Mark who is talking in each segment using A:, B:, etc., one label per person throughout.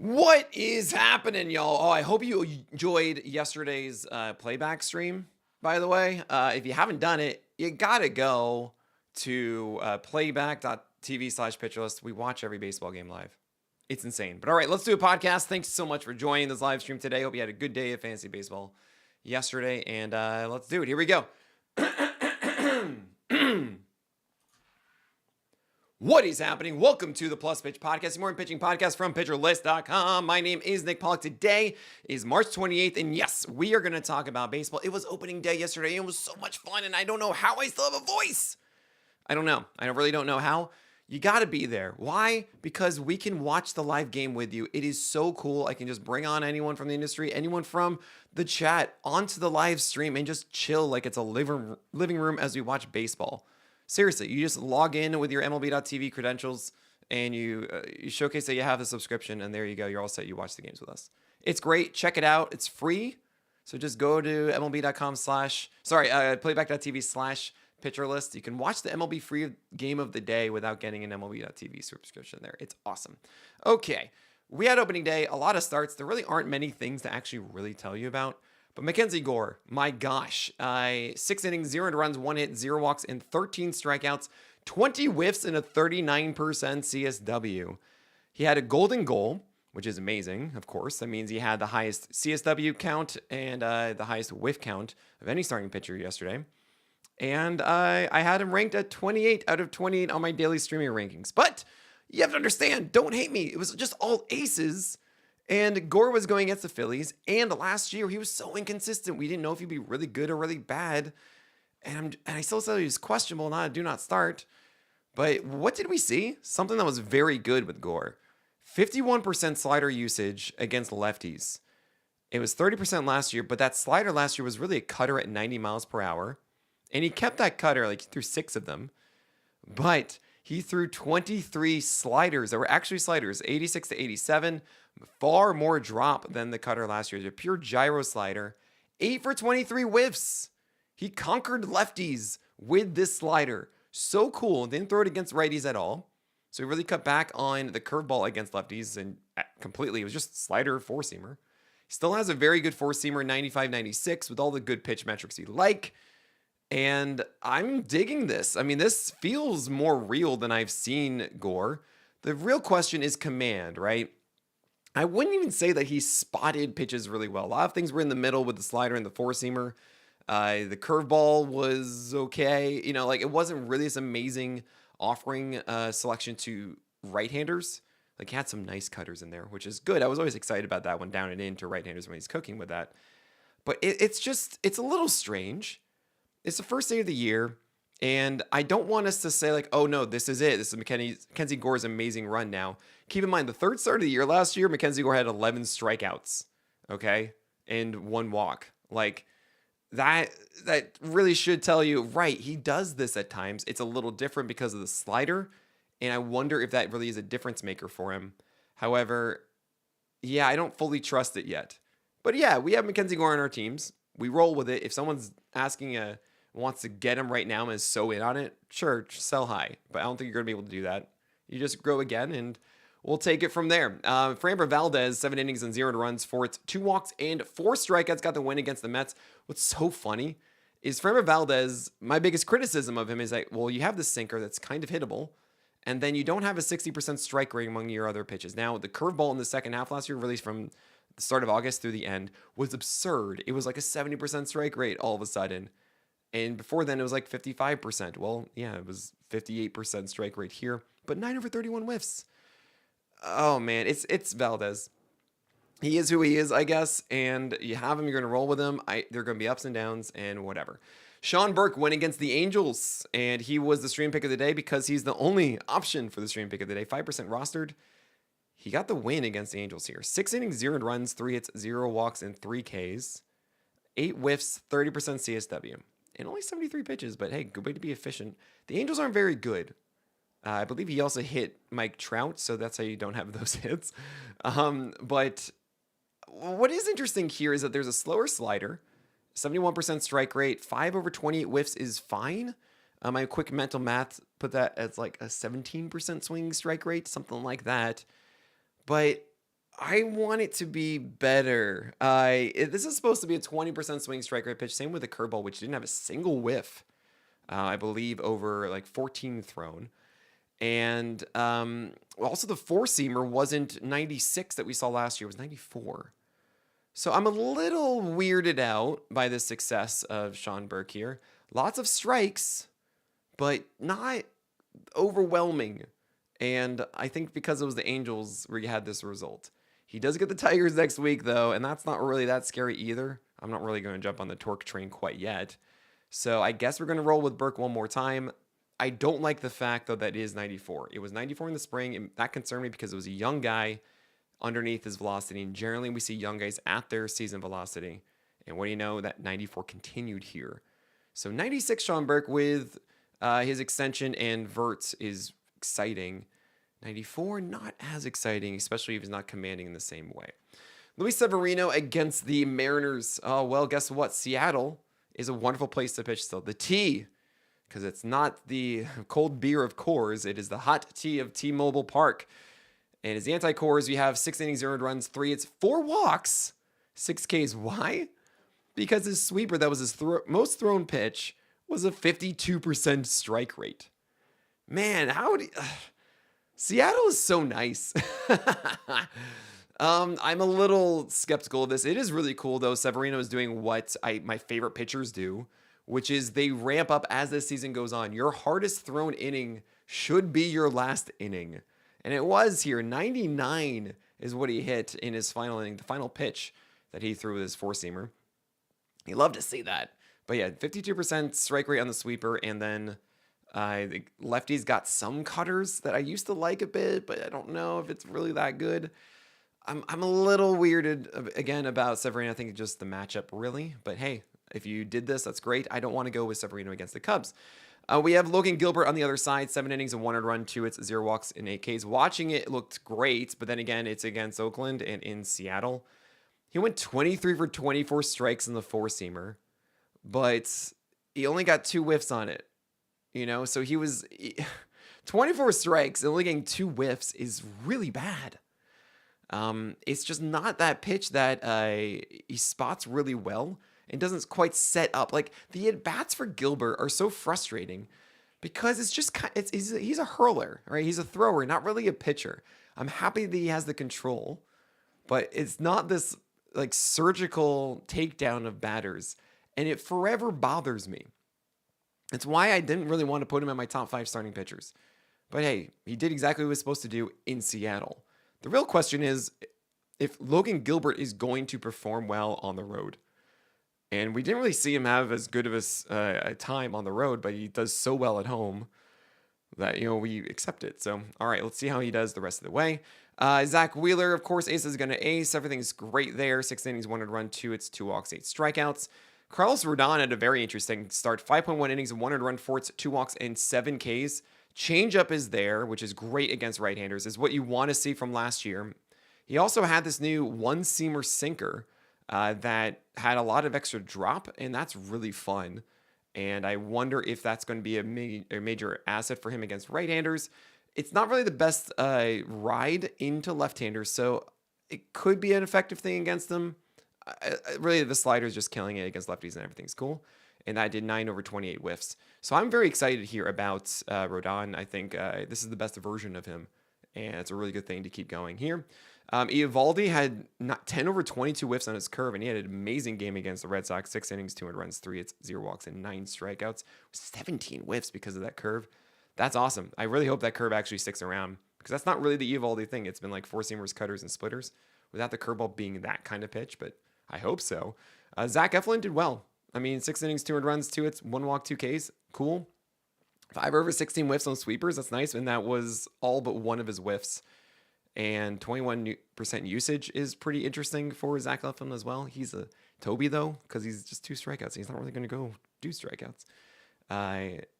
A: What is happening, y'all? Oh, I hope you enjoyed yesterday's playback stream, by the way. If you haven't done it, you gotta go to playback.tv/pitcherlist. We watch every baseball game live. It's insane. But all right, let's do a podcast. Thanks so much for joining this live stream today. Hope you had a good day of fantasy baseball yesterday. And let's do it. Here we go. What is happening? Welcome to the Plus Pitch Podcast, more pitching podcast from pitcherlist.com. My name is Nick Pollack. Today is March 28th, and yes, we are going to talk about baseball. It was opening day yesterday, and it was so much fun, and I don't know how I still have a voice. I don't know. I really don't know how. You got to be there. Why? Because we can watch the live game with you. It is so cool. I can just bring on anyone from the industry, anyone from the chat onto the live stream and just chill like it's a living room as we watch baseball. Seriously, you just log in with your MLB.TV credentials and you showcase that you have the subscription, and there you go. You're all set. You watch the games with us. It's great. Check it out. It's free. So just go to playback.tv/pitcherlist. You can watch the MLB free game of the day without getting an MLB.TV subscription there. It's awesome. Okay, we had opening day. A lot of starts. There really aren't many things to actually really tell you about. But Mackenzie Gore, my gosh, 6 innings, 0 runs, 1 hit, 0 walks, and 13 strikeouts, 20 whiffs, and a 39% CSW. He had a golden goal, which is amazing, of course. That means he had the highest CSW count and the highest whiff count of any starting pitcher yesterday. And I had him ranked at 28 out of 28 on my daily streaming rankings. But you have to understand, don't hate me. It was just all aces. And Gore was going against the Phillies, and last year he was so inconsistent. We didn't know if he'd be really good or really bad. And I still said he was questionable, not a do not start. But what did we see? Something that was very good with Gore. 51% slider usage against lefties. It was 30% last year, but that slider last year was really a cutter at 90 miles per hour. And he kept that cutter, like he threw 6 of them. But he threw 23 sliders that were actually sliders, 86 to 87. Far more drop than the cutter last year. It's a pure gyro slider. 8 for 23 whiffs. He conquered lefties with this slider. So cool. Didn't throw it against righties at all. So he really cut back on the curveball against lefties and completely. It was just slider four-seamer. He still has a very good four-seamer, 95-96, with all the good pitch metrics he like. And I'm digging this. I mean, this feels more real than I've seen Gore. The real question is command, right? I wouldn't even say that he spotted pitches really well. A lot of things were in the middle with the slider and the four-seamer. The curveball was okay. You know, like it wasn't really this amazing offering selection to right-handers. Like he had some nice cutters in there, which is good. I was always excited about that one down and in to right-handers when he's cooking with that. But it's a little strange. It's the first day of the year. And I don't want us to say like, oh no, this is it. This is Mackenzie Gore's amazing run now. Keep in mind, the third start of the year last year, Mackenzie Gore had 11 strikeouts, okay? And 1 walk. Like, that really should tell you, right, he does this at times. It's a little different because of the slider, and I wonder if that really is a difference maker for him. However, yeah, I don't fully trust it yet. But yeah, we have Mackenzie Gore on our teams. We roll with it. If someone's wants to get him right now and is so in on it, sure, sell high. But I don't think you're going to be able to do that. You just grow again, and we'll take it from there. Framber Valdez, 7 innings and 0 runs for its 2 walks and 4 strikeouts, got the win against the Mets. What's so funny is Framber Valdez, my biggest criticism of him is that, well, you have the sinker that's kind of hittable, and then you don't have a 60% strike rate among your other pitches. Now, the curveball in the second half last year, released from the start of August through the end, was absurd. It was like a 70% strike rate all of a sudden. And before then, it was like 55%. Well, yeah, it was 58% strike rate here, but 9 over 31 whiffs. Oh, man, it's Valdez. He is who he is, I guess, and you have him, you're going to roll with him. There are going to be ups and downs and whatever. Sean Burke went against the Angels, and he was the stream pick of the day because he's the only option for the stream pick of the day. 5% rostered. He got the win against the Angels here. 6 innings, 0 runs, 3 hits, 0 walks, and 3 Ks. 8 whiffs, 30% CSW. And only 73 pitches, but hey, good way to be efficient. The Angels aren't very good. I believe he also hit Mike Trout, so that's how you don't have those hits. But what is interesting here is that there's a slower slider, 71% strike rate, 5 over 28 whiffs is fine. My quick mental math put that as like a 17% swinging strike rate, something like that. But I want it to be better. This is supposed to be a 20% swing strike rate pitch. Same with the curveball, which didn't have a single whiff, I believe, over like 14 thrown. And also the four seamer wasn't 96 that we saw last year, it was 94. So I'm a little weirded out by the success of Sean Burke here. Lots of strikes, but not overwhelming. And I think because it was the Angels where you had this result. He does get the Tigers next week, though, and that's not really that scary either. I'm not really going to jump on the torque train quite yet. So I guess we're going to roll with Burke one more time. I don't like the fact, though, that it is 94. It was 94 in the spring, and that concerned me because it was a young guy underneath his velocity. And generally, we see young guys at their season velocity. And what do you know? That 94 continued here. So 96 Sean Burke with his extension and vert is exciting. 94, not as exciting, especially if he's not commanding in the same way. Luis Severino against the Mariners. Oh, well, guess what? Seattle is a wonderful place to pitch still. The T, because it's not the cold beer of Coors. It is the hot tea of T-Mobile Park. And as the anti-Coors, we have 6 innings, 0 runs, 3 hits, 4 walks, 6 Ks. Why? Because his sweeper, that was his most thrown pitch, was a 52% strike rate. Man, how would he... Seattle is so nice. I'm a little skeptical of this. It is really cool, though. Severino is doing what my favorite pitchers do, which is they ramp up as the season goes on. Your hardest thrown inning should be your last inning. And it was here. 99 is what he hit in his final inning, the final pitch that he threw with his four-seamer. You love to see that. But yeah, 52% strike rate on the sweeper, and then... the lefties got some cutters that I used to like a bit, but I don't know if it's really that good. I'm a little weirded again about Severino. I think just the matchup really, but hey, if you did this, that's great. I don't want to go with Severino against the Cubs. We have Logan Gilbert on the other side, 7 innings and 1 earned run, 2 hits, 0 walks, and 8 Ks. Watching it looked great, but then again, it's against Oakland and in Seattle. He went 23 for 24 strikes in the four-seamer, but he only got 2 whiffs on it. You know, so he was 24 strikes and only getting 2 whiffs is really bad. It's just not that pitch that he spots really well and doesn't quite set up. Like the at-bats for Gilbert are so frustrating because it's just he's a hurler, right? He's a thrower, not really a pitcher. I'm happy that he has the control, but it's not this like surgical takedown of batters, and it forever bothers me. It's why I didn't really want to put him in my top 5 starting pitchers. But hey, he did exactly what he was supposed to do in Seattle. The real question is if Logan Gilbert is going to perform well on the road. And we didn't really see him have as good of a time on the road, but he does so well at home that, you know, we accept it. So, all right, let's see how he does the rest of the way. Zach Wheeler, of course, ace is going to ace. Everything's great there. 6 innings, 1 earned run, 2 hits, 2 walks, 8 strikeouts. Carlos Rodon had a very interesting start. 5.1 innings and 1 earned run, 4 hits, 2 walks, and 7 Ks. Changeup is there, which is great against right-handers. Is what you want to see from last year. He also had this new one-seamer sinker that had a lot of extra drop, and that's really fun. And I wonder if that's going to be a major asset for him against right-handers. It's not really the best ride into left-handers, so it could be an effective thing against them. Really, the slider is just killing it against lefties and everything's cool. And I did 9 over 28 whiffs. So I'm very excited here about Rodon. I think this is the best version of him. And it's a really good thing to keep going here. Eovaldi had 10 over 22 whiffs on his curve, and he had an amazing game against the Red Sox. 6 innings, 2 runs, 3 hits, 0 walks, and 9 strikeouts. 17 whiffs because of that curve. That's awesome. I really hope that curve actually sticks around because that's not really the Eovaldi thing. It's been like four-seamers, cutters, and splitters without the curveball being that kind of pitch, but I hope so. Zach Eflin did well. I mean, 6 innings, 2 runs, 2 hits, 1 walk, 2 Ks. Cool. 5 over 16 whiffs on sweepers. That's nice. And that was all but one of his whiffs. And 21% usage is pretty interesting for Zach Eflin as well. He's a Toby, though, because he's just 2 strikeouts. He's not really going to go do strikeouts.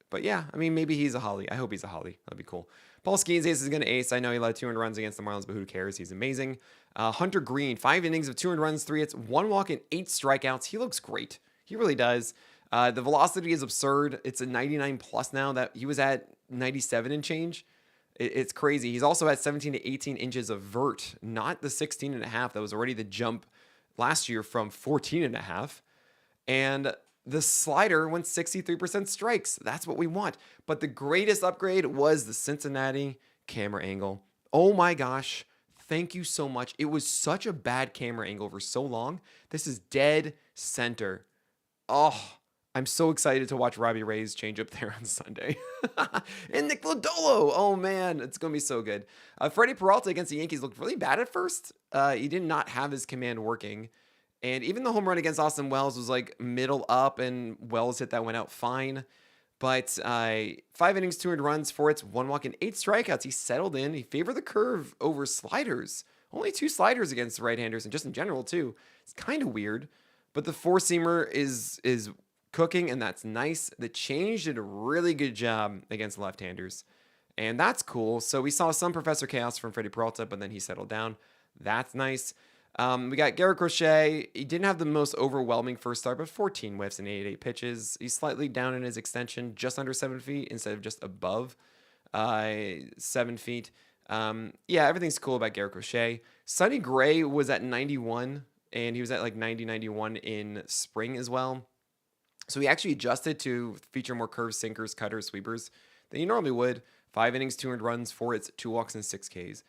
A: But yeah, I mean, maybe he's a Holly. I hope he's a Holly. That'd be cool. Paul Skeens ace is going to ace. I know he allowed 200 runs against the Marlins, but who cares? He's amazing. Hunter Green, 5 innings of 200 runs, 3 hits, 1 walk, and 8 strikeouts. He looks great. He really does. The velocity is absurd. It's a 99 plus now. That he was at 97 and change It's crazy. He's also at 17 to 18 inches of vert, not the 16 and a half. That was already the jump last year from 14 and a half. And the slider went 63% strikes. That's what we want. But the greatest upgrade was the Cincinnati camera angle. Oh my gosh. Thank you so much. It was such a bad camera angle for so long. This is dead center. Oh, I'm so excited to watch Robbie Ray's change up there on Sunday. And Nick Lodolo. Oh, man. It's going to be so good. Freddie Peralta against the Yankees looked really bad at first. He did not have his command working. And even the home run against Austin Wells was like middle up, and Wells hit that one out fine. But 5 innings, 200 runs, 4 hits, 1 walk, and 8 strikeouts. He settled in. He favored the curve over sliders. Only 2 sliders against right-handers, and just in general, too. It's kind of weird. But the four-seamer is cooking, and that's nice. The change did a really good job against left-handers. And that's cool. So we saw some Professor Chaos from Freddie Peralta, but then he settled down. That's nice. We got Garrett Crochet. He didn't have the most overwhelming first start, but 14 whiffs and 88 pitches. He's slightly down in his extension, just under 7 feet instead of just above 7 feet. Yeah, everything's cool about Garrett Crochet. Sonny Gray was at 91, and he was at like 90, 91 in spring as well. So he actually adjusted to feature more curves, sinkers, cutters, sweepers than he normally would. 5 innings, 200 runs, 4 hits, 2 walks, and 6 Ks.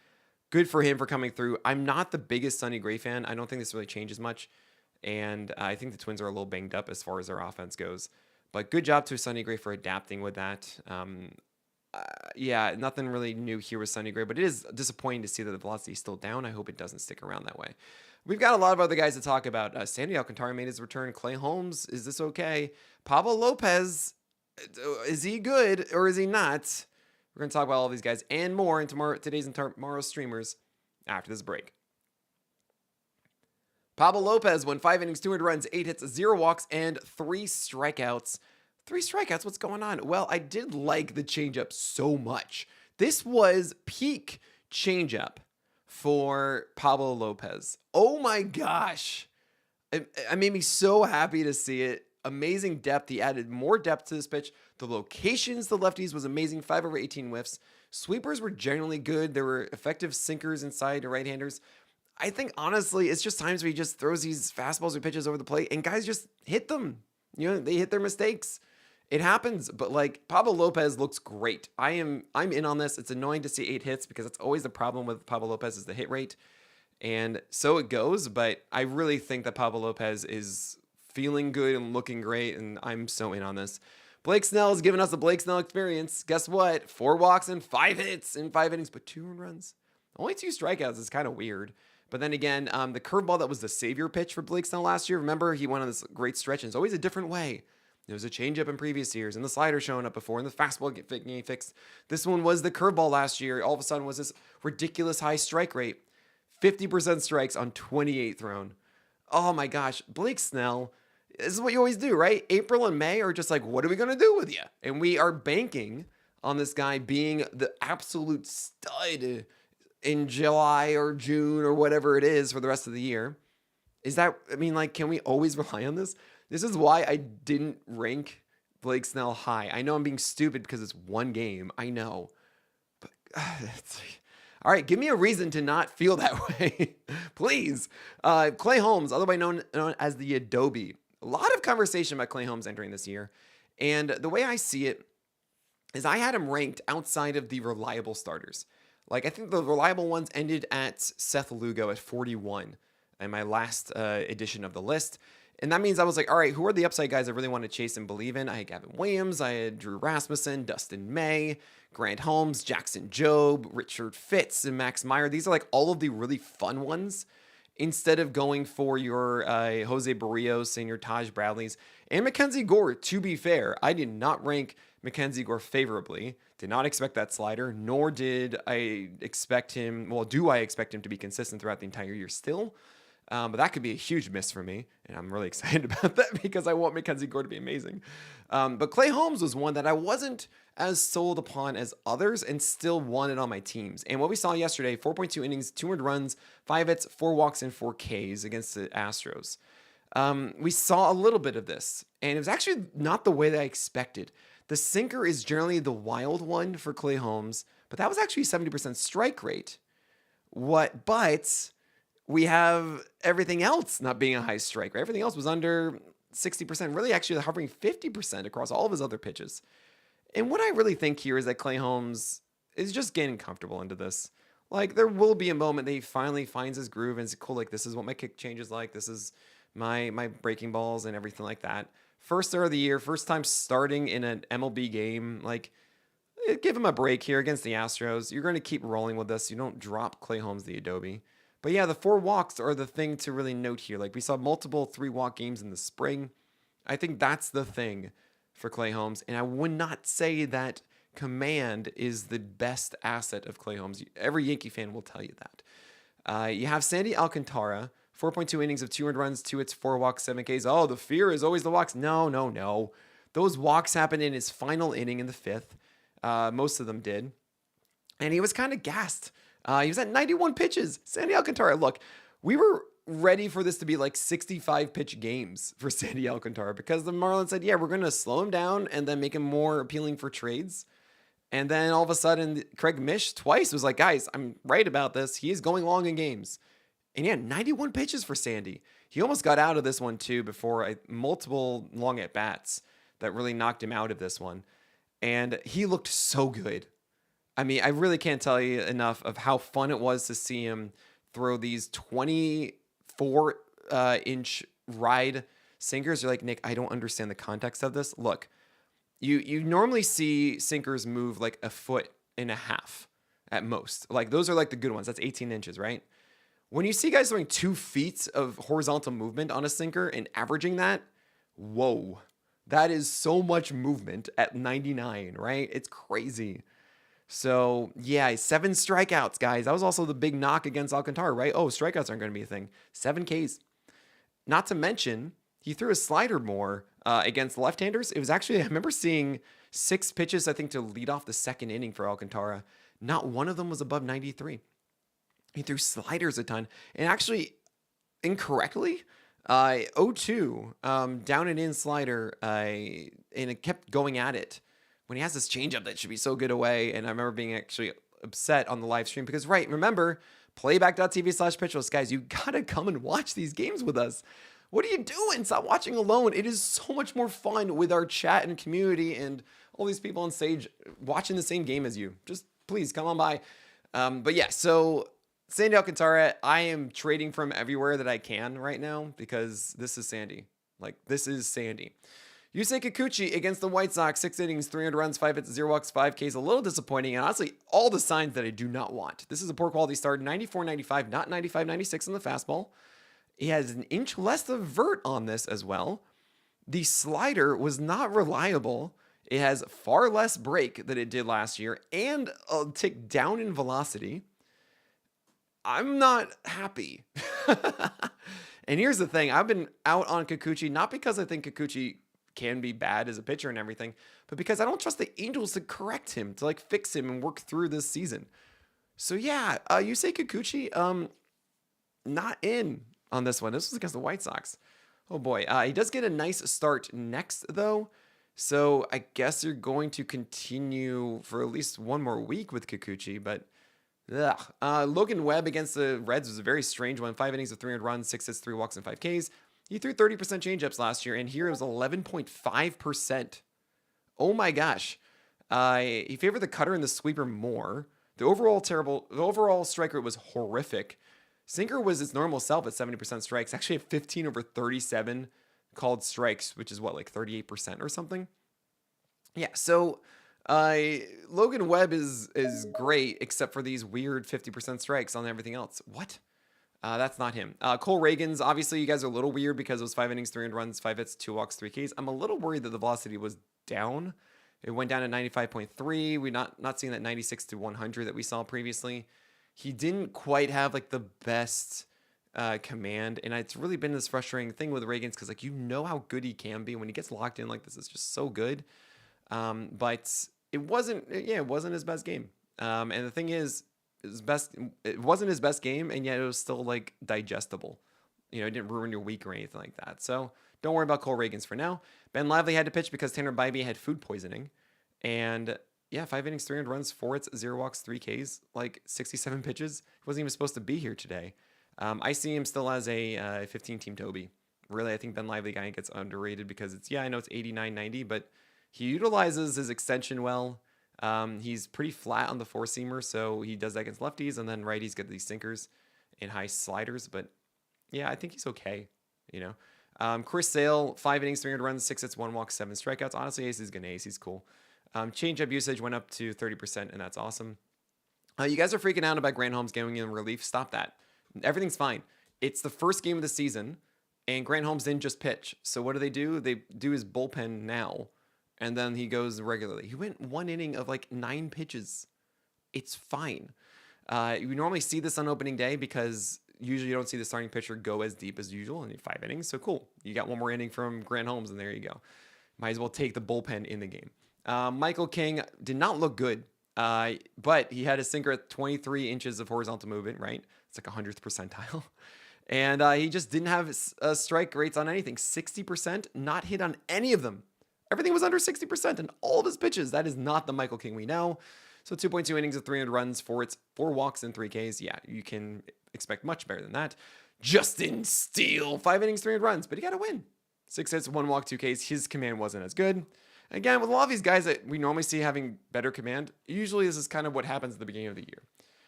A: Good for him for coming through. I'm not the biggest Sonny Gray fan. I don't think this really changes much. And I think the Twins are a little banged up as far as their offense goes. But good job to Sonny Gray for adapting with that. Yeah, nothing really new here with Sonny Gray, but it is disappointing to see that the velocity is still down. I hope it doesn't stick around that way. We've got a lot of other guys to talk about. Sandy Alcantara made his return. Clay Holmes, is this okay? Pablo Lopez, is he good or is he not? We're going to talk about all these guys and more in today's and tomorrow's streamers after this break. Pablo Lopez won 5 innings, 200 runs, 8 hits, 0 walks, and 3 strikeouts. 3 strikeouts? What's going on? Well, I did like the changeup so much. This was peak changeup for Pablo Lopez. Oh my gosh. It made me so happy to see it. Amazing depth. He added more depth to this pitch. The locations, the lefties, was amazing. 5 over 18 whiffs. Sweepers were generally good. There were effective sinkers inside to right-handers. I think, honestly, it's just times where he just throws these fastballs or pitches over the plate, and guys just hit them. You know, they hit their mistakes. It happens, but like Pablo Lopez looks great. I'm in on this. It's annoying to see 8 hits because that's always the problem with Pablo Lopez is the hit rate. And so it goes, but I really think that Pablo Lopez is feeling good and looking great, and I'm so in on this. Blake Snell has given us the Blake Snell experience. Guess what? 4 walks and 5 hits in 5 innings, but 2 runs. Only 2 strikeouts is kind of weird. But then again, the curveball that was the savior pitch for Blake Snell last year, remember, he went on this great stretch, and it's always a different way. There was a changeup in previous years, and the slider showing up before, and the fastball getting fixed. This one was the curveball last year. All of a sudden was this ridiculous high strike rate. 50% strikes on 28 thrown. Oh my gosh, Blake Snell, this is what you always do, right? April and May are just like, what are we going to do with you? And we are banking on this guy being the absolute stud in July or June or whatever it is for the rest of the year. Is that, I mean, like, can we always rely on this? This is why I didn't rank Blake Snell high. I know I'm being stupid because it's one game. I know. But it's like, all right, give me a reason to not feel that way. Please. Clay Holmes, otherwise known as the Adobe. A lot of conversation about Clay Holmes entering this year. And the way I see it is I had him ranked outside of the reliable starters. Like, I think the reliable ones ended at Seth Lugo at 41 in my last edition of the list. And that means I was like, all right, who are the upside guys I really want to chase and believe in? I had Gavin Williams, I had Drew Rasmussen, Dustin May, Grant Holmes, Jackson Jobe, Richard Fitz, and Max Meyer. These are like all of the really fun ones instead of going for your Jose Barrios and your Taj Bradleys. And Mackenzie Gore, to be fair, I did not rank Mackenzie Gore favorably. Did not expect that slider, nor did I expect him, well, do I expect him to be consistent throughout the entire year still? But that could be a huge miss for me, and I'm really excited about that because I want Mackenzie Gore to be amazing. But Clay Holmes was one that I wasn't as sold upon as others and still wanted on my teams. And what we saw yesterday, 4.2 innings, 200 runs, 5 hits, 4 walks, and 4 Ks against the Astros. We saw a little bit of this, and it was actually not the way that I expected. The sinker is generally the wild one for Clay Holmes, but that was actually 70% strike rate. But we have everything else not being a high strike rate. Everything else was under 60%, really actually hovering 50% across all of his other pitches. And what I really think here is that Clay Holmes is just getting comfortable into this. Like, there will be a moment that he finally finds his groove and it's cool, like, this is what my kick change is like. This is my breaking balls and everything like that. First start of the year, first time starting in an MLB game. Like, give him a break here against the Astros. You're going to keep rolling with this. You don't drop Clay Holmes the Adobe. But yeah, the 4 walks are the thing to really note here. Like, we saw multiple 3-walk games in the spring. I think that's the thing for Clay Holmes. And I would not say that command is the best asset of Clay Holmes. Every Yankee fan will tell you that. You have Sandy Alcantara, 4.2 innings of 2 earned runs, 2 hits, 4 walks, 7 Ks. Oh, the fear is always the walks. No. Those walks happened in his final inning in the 5th. Most of them did. And he was kind of gassed. He was at 91 pitches. Sandy Alcantara, look, we were ready for this to be like 65 pitch games for Sandy Alcantara because the Marlins said, yeah, we're going to slow him down and then make him more appealing for trades. And then all of a sudden, Craig Mish twice was like, guys, I'm right about this. He is going long in games. And yeah, 91 pitches for Sandy. He almost got out of this one too before multiple long at bats that really knocked him out of this one. And he looked so good. I mean, I really can't tell you enough of how fun it was to see him throw these 24-inch ride sinkers. You're like, Nick, I don't understand the context of this. Look, you normally see sinkers move like 1.5 feet at most. Like, those are like the good ones. That's 18 inches, right? When you see guys throwing 2 feet of horizontal movement on a sinker and averaging that, whoa, that is so much movement at 99, right? It's crazy. So, yeah, 7 strikeouts, guys. That was also the big knock against Alcantara, right? Oh, strikeouts aren't going to be a thing. 7 Ks. Not to mention, he threw a slider more against left-handers. It was actually, I remember seeing 6 pitches, I think, to lead off the second inning for Alcantara. Not one of them was above 93. He threw sliders a ton. And actually, incorrectly, 0-2, down and in slider, and it kept going at it. When he has this changeup that should be so good away, and I remember being actually upset on the live stream because, right, remember, playback.tv/pitchlist, guys, you gotta come and watch these games with us. What are you doing? Stop watching alone. It is so much more fun with our chat and community and all these people on stage watching the same game as you. Just please come on by. But yeah, so Sandy Alcantara, I am trading from everywhere that I can right now because this is Sandy. Like, this is Sandy. Yusei Kikuchi against the White Sox, 6 innings, 300 runs, 5 hits, 0 walks, 5 Ks. A little disappointing, and honestly, all the signs that I do not want. This is a poor quality start, 94-95, not 95-96 in the fastball. He has an inch less of vert on this as well. The slider was not reliable. It has far less break than it did last year, and a tick down in velocity. I'm not happy. And here's the thing. I've been out on Kikuchi, not because I think Kikuchi can be bad as a pitcher and everything, but because I don't trust the Angels to correct him, to like fix him and work through this season. So yeah, Yusei Kikuchi, not in on this one. This was against the White Sox. Oh boy. He does get a nice start next though. So I guess you're going to continue for at least one more week with Kikuchi, but Logan Webb against the Reds was a very strange one. 5 innings of 300 runs, 6 hits, 3 walks, and 5 Ks. He threw 30% changeups last year, and here it was 11.5%. Oh my gosh. He favored the cutter and the sweeper more. The overall strike rate was horrific. Sinker was its normal self at 70% strikes. Actually had 15 over 37 called strikes, which is what, like 38% or something? Yeah, so Logan Webb is great, except for these weird 50% strikes on everything else. What? That's not him. Cole Reagans, obviously you guys are a little weird because it was 5 innings, 300 runs, 5 hits, 2 walks, 3 Ks. I'm a little worried that the velocity was down. It went down to 95.3. We're not seeing that 96 to 100 that we saw previously. He didn't quite have like the best command, and it's really been this frustrating thing with Reagans because like you know how good he can be when he gets locked in like this. It's just so good. But it wasn't his best game. And the thing is, it wasn't his best game, and yet it was still like digestible. You know, it didn't ruin your week or anything like that. So don't worry about Cole Reagans for now. Ben Lively had to pitch because Tanner Bybee had food poisoning. And Yeah, 5 innings, 300 runs, 4 hits, 0 walks, 3 Ks, like 67 pitches. He wasn't even supposed to be here today. I see him still as a 15-team Toby. Really, I think Ben Lively guy gets underrated because I know it's 89, 90, but he utilizes his extension well. He's pretty flat on the four-seamer, so he does that against lefties, and then righties get these sinkers and high sliders. But yeah, I think he's okay, you know. Chris Sale, 5 innings, 300 runs, 6 hits, 1 walk, 7 strikeouts. Honestly, Ace is gonna ace. He's cool. Change-up usage went up to 30%, and that's awesome. You guys are freaking out about Grant Holmes going in relief. Stop that. Everything's fine. It's the first game of the season, and Grant Holmes didn't just pitch. So what do? They do his bullpen now, and then he goes regularly. He went 1 inning of like 9 pitches. It's fine. You normally see this on opening day because usually you don't see the starting pitcher go as deep as usual in 5 innings. So cool. You got one more inning from Grant Holmes, and there you go. Might as well take the bullpen in the game. Michael King did not look good, but he had a sinker at 23 inches of horizontal movement, right? It's like 100th percentile. And he just didn't have strike rates on anything. 60%, not hit on any of them. Everything was under 60% in all of his pitches. That is not the Michael King we know. So 2.2 innings of 300 runs, 4 walks, and 3 Ks. Yeah, you can expect much better than that. Justin Steele, 5 innings, 300 runs, but he got a win. 6 hits, 1 walk, 2 Ks. His command wasn't as good. Again, with a lot of these guys that we normally see having better command, usually this is kind of what happens at the beginning of the year.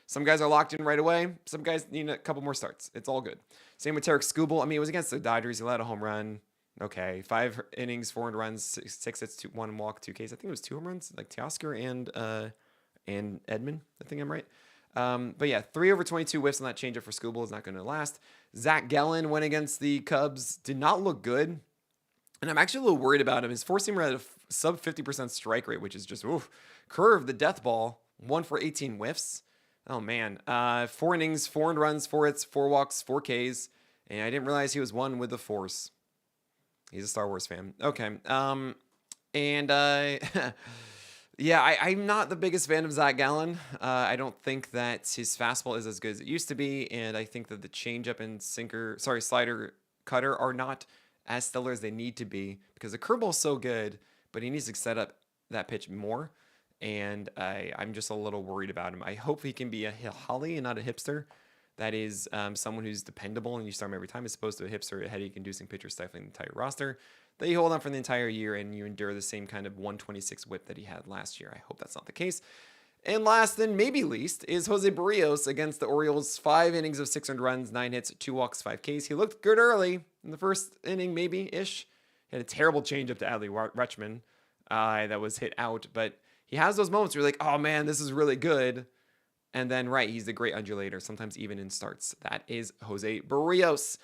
A: Some guys are locked in right away. Some guys need a couple more starts. It's all good. Same with Tarek Skubal. I mean, it was against the Dodgers. He let a home run. Okay, 5 innings, 400 runs, 6 hits, 1 walk, 2 Ks. I think it was 2 home runs, like Teoscar and Edmund. I think I'm right. But yeah, 3 over 22 whiffs on that changeup for Skubal is not going to last. Zach Gallen went against the Cubs. Did not look good. And I'm actually a little worried about him. His four-seamer had a sub 50% strike rate, which is just, oof. Curve, the death ball, 1 for 18 whiffs. Oh, man. 4 innings, 4 runs, 4 hits, 4 walks, 4 Ks. And I didn't realize he was one with the Force. He's a Star Wars fan. Okay. Yeah, I'm not the biggest fan of Zach Gallen. I don't think that his fastball is as good as it used to be. And I think that the changeup and slider, cutter are not as stellar as they need to be because the curveball is so good, but he needs to set up that pitch more. And I'm just a little worried about him. I hope he can be a Holly and not a hipster. That is someone who's dependable and you start him every time as opposed to a hipster, a headache-inducing pitcher stifling the entire roster. That you hold on for the entire year and you endure the same kind of 126 whip that he had last year. I hope that's not the case. And last and maybe least is Jose Barrios against the Orioles. 5 innings of 600 runs, 9 hits, 2 walks, 5 Ks. He looked good early in the first inning, maybe-ish. He had a terrible changeup to Adley Rutschman that was hit out. But he has those moments where you're like, oh, man, this is really good. And then, right, he's the great undulator, sometimes even in starts. That is Jose Barrios.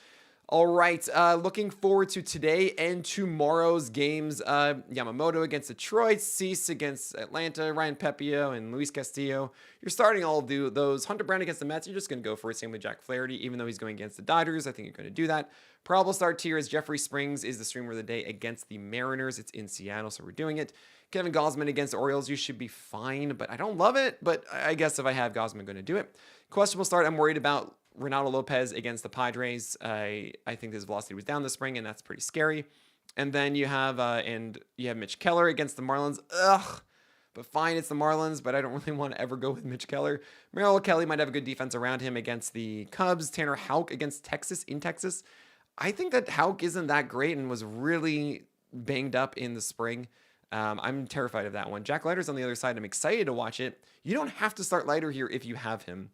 A: All right, looking forward to today and tomorrow's games. Yamamoto against Detroit, Cease against Atlanta, Ryan Pepio and Luis Castillo. You're starting all of those. Hunter Brown against the Mets, you're just going to go for it. Same with Jack Flaherty, even though he's going against the Dodgers. I think you're going to do that. Probable start tier is Jeffrey Springs is the streamer of the day against the Mariners. It's in Seattle, so we're doing it. Kevin Gausman against the Orioles, you should be fine, but I don't love it. But I guess if I have Gausman, I'm going to do it. Questionable start, I'm worried about Ronaldo Lopez against the Padres. I think his velocity was down this spring, and that's pretty scary. And then you have Mitch Keller against the Marlins. Ugh. But fine, it's the Marlins, but I don't really want to ever go with Mitch Keller. Merrill Kelly might have a good defense around him against the Cubs. Tanner Houck against Texas in Texas. I think that Houck isn't that great and was really banged up in the spring. I'm terrified of that one. Jack Leiter's on the other side. I'm excited to watch it. You don't have to start Leiter here if you have him.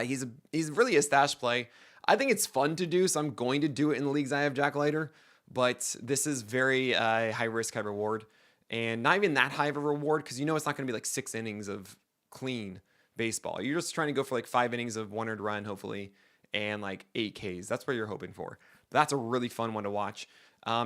A: He's really a stash play. I think it's fun to do, so I'm going to do it in the leagues I have Jack Leiter. But this is very high risk, high reward. And not even that high of a reward because you know it's not going to be like 6 innings of clean baseball. You're just trying to go for like 5 innings of 1 earned run, hopefully, and like 8 Ks. That's what you're hoping for. But that's a really fun one to watch.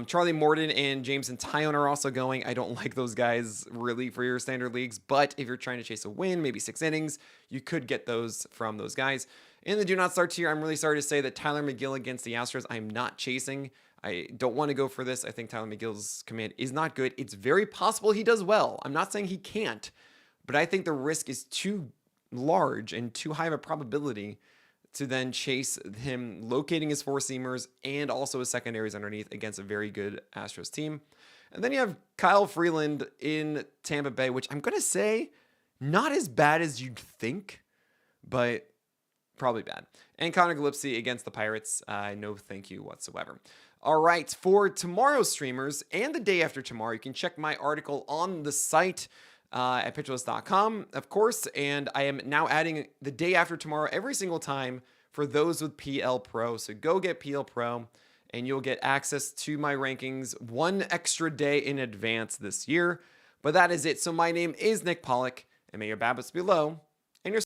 A: Charlie Morton and Jameson Taillon are also going. I don't like those guys really for your standard leagues, but if you're trying to chase a win, maybe 6 innings, you could get those from those guys. In the do not start tier, I'm really sorry to say that Tyler McGill against the Astros, I'm not chasing. I don't want to go for this. I think Tyler McGill's command is not good. It's very possible he does well. I'm not saying he can't, but I think the risk is too large and too high of a probability to then chase him locating his four-seamers and also his secondaries underneath against a very good Astros team. And then you have Kyle Freeland in Tampa Bay, which I'm going to say not as bad as you'd think, but probably bad. And Connor Gillespie against the Pirates. No thank you whatsoever. All right, for tomorrow's streamers and the day after tomorrow, you can check my article on the site at pitcherlist.com, of course. And I am now adding the day after tomorrow every single time for those with PL Pro. So go get PL Pro and you'll get access to my rankings one extra day in advance this year. But that is it. So my name is Nick Pollack, and may your BABIPs be low